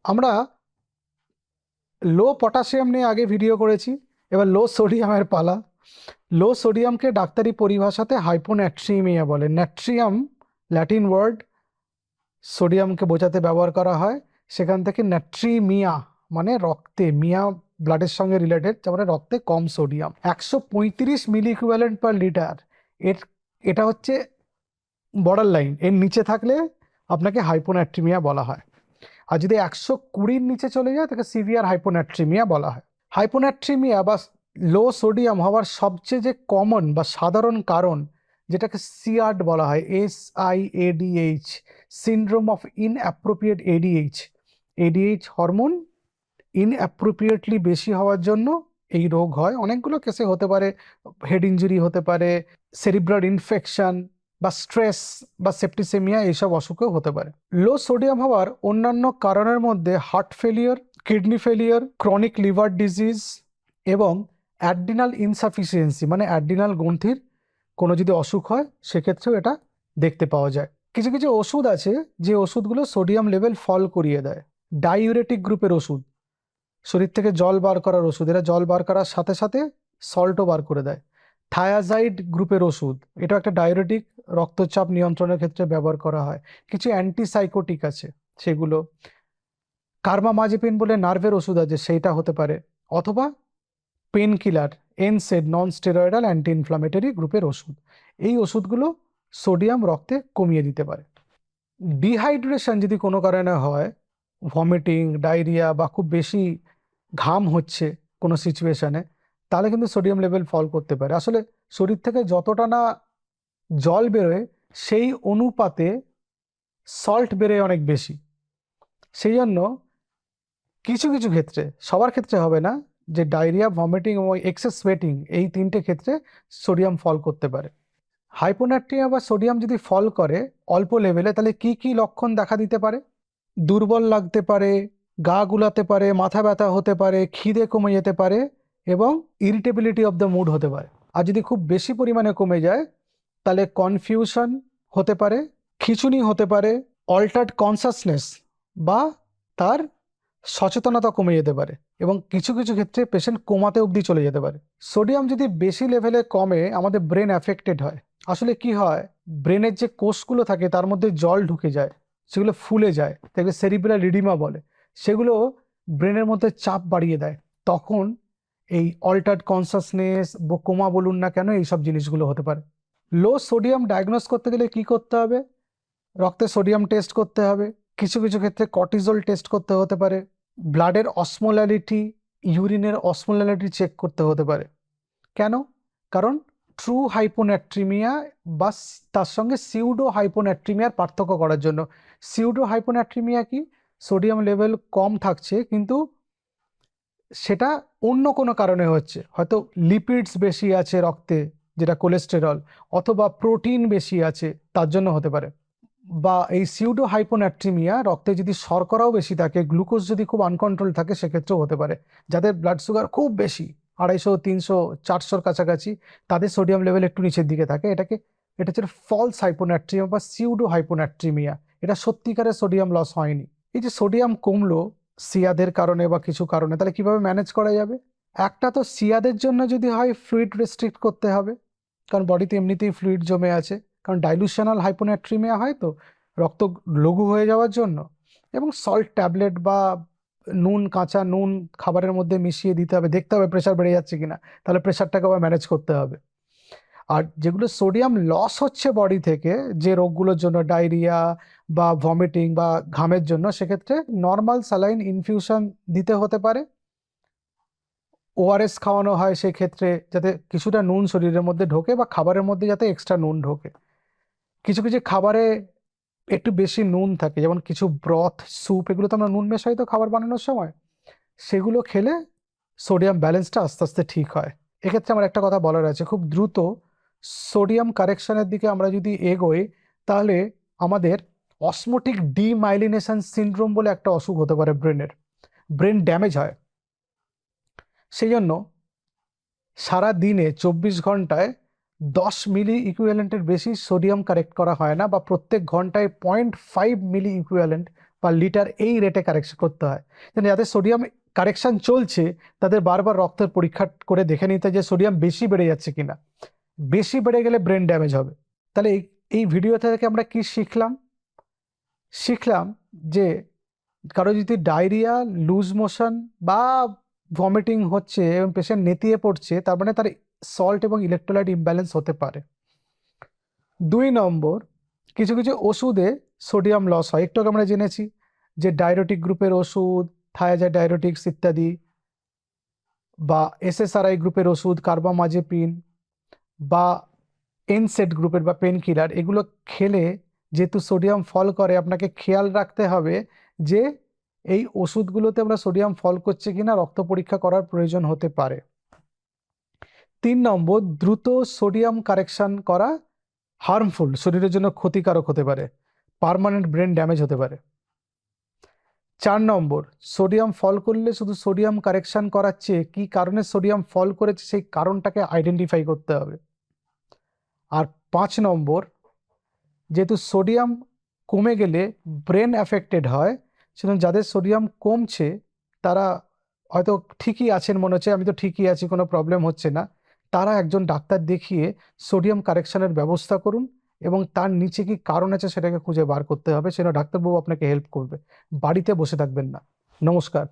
আমরা লো পটাশিয়াম নিয়ে আগে ভিডিও করেছি, এবার লো সোডিয়ামের পালা। লো সোডিয়ামকে ডাক্তারি পরিভাষাতে হাইপোন্যাট্রিমিয়া বলে। ন্যাট্রিয়াম ল্যাটিন ওয়ার্ড, সোডিয়ামকে বোঝাতে ব্যবহার করা হয়, সেখান থেকে ন্যাট্রিমিয়া মানে রক্তে, মিয়া ব্লাডের সঙ্গে রিলেটেড, তার মানে রক্তে কম সোডিয়াম। 135 মিলি ইকুইভ্যালেন্ট পার লিটার, এর এটা হচ্ছে বর্ডার লাইন। এর নিচে থাকলে আপনাকে হাইপোন্যাট্রিমিয়া বলা হয়, আর যদি 120-র নিচে চলে যায় তাকে সিভিয়ার হাইপোন্যাট্রিমিয়া বলা হয়। হাইপোন্যাট্রিমিয়া বা লো সোডিয়াম হওয়ার সবচেয়ে যে কমন বা সাধারণ কারণ, যেটাকে সিআরড বলা হয়, SIADH, syndrome of inappropriate ADH. ADH hormone inappropriately বেশি হওয়ার জন্য এই রোগ হয়। অনেকগুলো কেসে হতে পারে, হেড ইঞ্জুরি হতে পারে, সেরিব্রাল ইনফেকশন বা স্ট্রেস বা সেপ্টিসেমিয়া, এইসব অসুখও হতে পারে। লো সোডিয়াম হওয়ার অন্যান্য কারণের মধ্যে heart failure, kidney failure, chronic liver disease এবং অ্যাড্রিনাল ইনসাফিসিয়েন্সি, মানে অ্যাড্রিনাল গ্রন্থির কোনো যদি অসুখ হয় সেক্ষেত্রেও এটা দেখতে পাওয়া যায়। কিছু কিছু ওষুধ আছে যে ওষুধগুলো সোডিয়াম লেভেল ফল করিয়ে দেয়। ডাইউরেটিক গ্রুপের ওষুধ, শরীর থেকে জল বার করার ওষুধ, এরা জল বার করার সাথে সাথে সল্টও বার করে দেয়। থায়াজাইড গ্রুপের ওষুধ, এটা একটা ডায়ুরেটিক, রক্তচাপ নিয়ন্ত্রণের ক্ষেত্রে ব্যবহার করা হয়। কিছু অ্যান্টিসাইকোটিক আছে সেগুলো। কার্বামাজেপিন বলে নার্ভের ওষুধ আছে, সেইটা হতে পারে, অথবা pain killer, এনসেড, non steroidal anti inflammatory গ্রুপের ওষুধ। এই ওষুধগুলো সোডিয়াম রক্তে কমিয়ে দিতে পারে। ডিহাইড্রেশন যদি কোনো কারণে হয়, ভমিটিং, ডায়রিয়া বা খুব বেশি ঘাম হচ্ছে কোনো সিচুয়েশনে, তাহলে কিন্তু সোডিয়াম লেভেল ফল করতে পারে। আসলে শরীর থেকে যতটা না জল বেরোয় সেই অনুপাতে সল্ট বেরোয় অনেক বেশি। সেই জন্য কিছু কিছু ক্ষেত্রে, সবার ক্ষেত্রে হবে না, যে ডায়রিয়া, ভমিটিং এবং এক্সেস সোয়েটিং, এই তিনটে ক্ষেত্রে সোডিয়াম ফল করতে পারে। হাইপোন্যাট্রিয়া বা সোডিয়াম যদি ফল করে অল্প লেভেলে, তাহলে কি কি লক্ষণ দেখা দিতে পারে? দুর্বল লাগতে পারে, গা গুলাতে পারে, মাথা ব্যথা হতে পারে, খিদে কমে যেতে পারে এবং ইরিটেবিলিটি অফ দ্য মুড হতে পারে। আর যদি খুব বেশি পরিমাণে কমে যায় তাহলে কনফিউশন হতে পারে, খিঁচুনি হতে পারে, অল্টার্ড কনসাসনেস বা তার সচেতনতা কমে যেতে পারে, এবং কিছু কিছু ক্ষেত্রে পেশেন্ট কোমাতে অবধি চলে যেতে পারে। সোডিয়াম যদি বেশি লেভেলে কমে আমাদের ব্রেন অ্যাফেক্টেড হয়। আসলে কি হয়, ব্রেনের যে কোষগুলো থাকে তার মধ্যে জল ঢুকে যায়, সেগুলো ফুলে যায়, তাকে সেরিব্রাল ইডিমা বলে। সেগুলো ব্রেনের মধ্যে চাপ বাড়িয়ে দেয়, তখন এই অল্টার্ড কনসাসনেস, কোমা বলুন না কেন, এইসব জিনিসগুলো হতে পারে। লো সোডিয়াম ডায়াগনোস করতে গেলে কি করতে হবে? রক্তে সোডিয়াম টেস্ট করতে হবে, কিছু কিছু ক্ষেত্রে কর্টিজল টেস্ট করতে হতে পারে, ব্লাডের অসমোলারিটি, ইউরিনের অসমোলারিটি চেক করতে হতে পারে। কেন? কারণ ট্রু হাইপোন্যাট্রিমিয়া বা তার সঙ্গে সিউডো হাইপোন্যাট্রিমিয়ার পার্থক্য করার জন্য। সিউডো হাইপোন্যাট্রিমিয়া কি? সোডিয়াম লেভেল কম থাকছে কিন্তু সেটা অন্য কোনো কারণে হচ্ছে, হয়তো লিপিডস বেশি আছে রক্তে, যেটা কোলেস্টেরল, অথবা প্রোটিন বেশি আছে, তার জন্য হতে পারে। বা এই সিউডো হাইপোন্যাট্রিমিয়া, রক্তে যদি শর্করাও বেশি থাকে, গ্লুকোজ যদি খুব আনকন্ট্রোল থাকে, সেক্ষেত্রেও হতে পারে। যাদের ব্লাড সুগার খুব বেশি, 250, 300, 400-র কাছাকাছি, তাদের সোডিয়াম লেভেল একটু নিচের দিকে থাকে, এটা হচ্ছে ফলস হাইপোন্যাট্রিমিয়া বা সিউডো হাইপোন্যাট্রিমিয়া। এটা সত্যিকারের সোডিয়াম লস হয়নি। এই যে সোডিয়াম কমলো সিয়াদের কারণে বা কিছু কারণে, তাহলে কিভাবে ম্যানেজ করা যাবে? একটা তো সিয়াদের জন্য যদি হয় ফ্লুইড রেস্ট্রিক্ট করতে হবে, কারণ বডিতে এমনিতেই ফ্লুইড জমে আছে, কারণ ডাইলুশনাল হাইপোন্যাট্রিমিয়া হয় তো, রক্ত লঘু হয়ে যাওয়ার জন্য। এবং সল্ট ট্যাবলেট বা নুন, কাঁচা নুন খাবারের মধ্যে মিশিয়ে দিতে হবে, দেখতে হবে প্রেশার বেড়ে যাচ্ছে কিনা, তাহলে প্রেশারটাকে আবার ম্যানেজ করতে হবে। আর যেগুলো সোডিয়াম লস হচ্ছে বডি থেকে, যে রোগগুলোর জন্য, ডায়রিয়া বা ভমিটিং বা ঘামের জন্য, সেক্ষেত্রে নর্মাল স্যালাইন ইনফিউশন দিতে হতে পারে। ওআরএস খাওয়ানো হয় সেক্ষেত্রে, যাতে কিছুটা নুন শরীরের মধ্যে ঢোকে বা খাবারের মধ্যে যাতে এক্সট্রা নুন ঢোকে। কিছু কিছু খাবারে একটু বেশি নুন থাকে, যেমন কিছু ব্রথ, স্যুপ, এগুলো তো আমরা নুন মেশাই তো খাবার বানানোর সময়, সেগুলো খেলে সোডিয়াম ব্যালেন্সটা আস্তে আস্তে ঠিক হয়। এক্ষেত্রে আমার একটা কথা বলার আছে, খুব দ্রুত সোডিয়াম কারেকশনের দিকে আমরা যদি এগোই, তাহলে আমাদের অসমোটিক ডিমাইলিনেশন সিনড্রোম বলে একটা অসুখ হতে পারে, ব্রেন ড্যামেজ হয়। সেই জন্য সারা দিনে 24 ঘন্টায় 10 মিলি ইকুইভ্যালেন্টের বেশি সোডিয়াম কারেক্ট করা হয় না, বা প্রত্যেক ঘন্টায় 0.5 মিলি ইকুইভ্যালেন্ট পার লিটার এই রেটে কারেকশন করতে হয়। যেন যাদের সোডিয়াম কারেকশন চলছে তাদের বারবার রক্তের পরীক্ষা করে দেখে নিতে যে সোডিয়াম বেশি বেড়ে যাচ্ছে কিনা। বেশি বেড়ে গেলে ব্রেন ড্যামেজ হবে। তাহলে এই ভিডিও থেকে আমরা কি শিখলাম? শিখলাম যে কারো যদি ডায়রিয়া, লুজ মোশন বা ভমিটিং হচ্ছে এবং পেশেন্ট নেতিয়ে পড়ছে, তার মানে তার সল্ট এবং ইলেকট্রোলাইট ইমব্যালেন্স হতে পারে। 2 নম্বর, কিছু কিছু ওষুধে সোডিয়াম লস হয়। একটু আগে আমরা জেনেছি যে ডায়রেটিক গ্রুপের ওষুধ, থায়াজাইড ডায়রেটিক্স ইত্যাদি, বা এসএসআরআই গ্রুপের ওষুধ কার্বামাজেপিন, বা এনসেড গ্রুপের বা পেন কিলার, এগুলো খেলে যেহেতু সোডিয়াম ফল করে, আপনাকে খেয়াল রাখতে হবে যে এই ওষুধগুলোতে আমরা সোডিয়াম ফল করছে কিনা রক্ত পরীক্ষা করার প্রয়োজন হতে পারে। 3 নম্বর, দ্রুত সোডিয়াম কারেকশন করা হার্মফুল, শরীরের জন্য ক্ষতিকারক হতে পারে, পার্মানেন্ট ব্রেন ড্যামেজ হতে পারে। 4 নম্বর, সোডিয়াম ফল করলে শুধু সোডিয়াম কারেকশন করার চেয়ে কি কারণে সোডিয়াম ফল করেছে সেই কারণটাকে আইডেন্টিফাই করতে হবে। আর 5 নম্বর, যেহেতু সোডিয়াম কমে গেলে ব্রেন অ্যাফেক্টেড হয়, সেজন্য যাদের সোডিয়াম কমছে তারা হয়তো ঠিকই আছেন, মনে হচ্ছে আমি তো ঠিকই আছি, কোনো প্রবলেম হচ্ছে না, তারা একজন ডাক্তার দেখিয়ে সোডিয়াম কারেকশনের ব্যবস্থা করুন এবং তার নিচে কি কারণ আছে সেটাকে খুঁজে বার করতে হবে। সেটা ডাক্তারবাবু আপনাকে হেল্প করবে, বাড়িতে বসে থাকবেন না। নমস্কার।